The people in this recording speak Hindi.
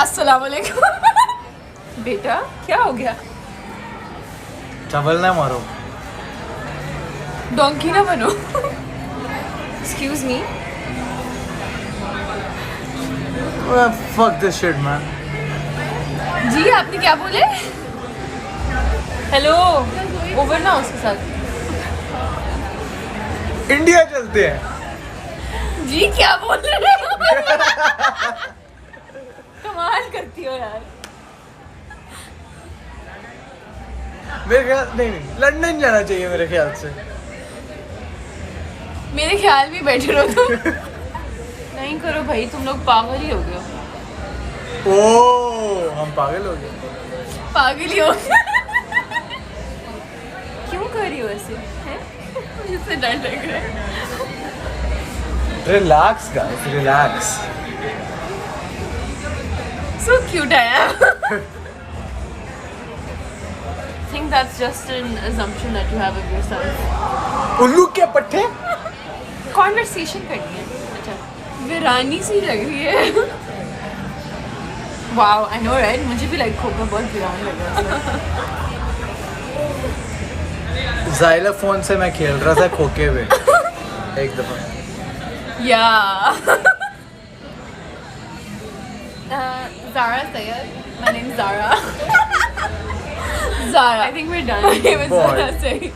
अस्सलाम वालेकुम। बेटा क्या हो गया? चवल ना मारो। डोंकी ना बनो। Excuse me. Fuck this shit man. जी आपने क्या बोले? हेलो, ओवर ना उसके साथ। इंडिया चलते हैं। जी क्या बोल रहे हो? कमाल करती हो यार। मेरे ख्याल नहीं लंदन जाना चाहिए मेरे ख्याल से। मेरे ख्याल भी बेटर हो तुम। नहीं करो भाई, तुम लोग पागल ही हो गए हो। ओ हम पागल हो गए। पागल ही हो गए। क्यों कर रही हो ऐसे? हैं? मुझे इससे डर लग रहा है। Relax guys relax. So cute I am. I think that's just an assumption that you have of yourself. उल्लू के पट्टे। Conversation करनी है। अच्छा, वीरानी सी लग रही है। Wow, I know right? मुझे भी like खोखा बहुत वीरान लग रहा है। ज़ाइलोफोन से मैं खेल रहा था खोके में एक दफा। Yeah. Zara Sayed. My name's Zara. Zara. I think we're done. My name is Bored. Zara Sayed.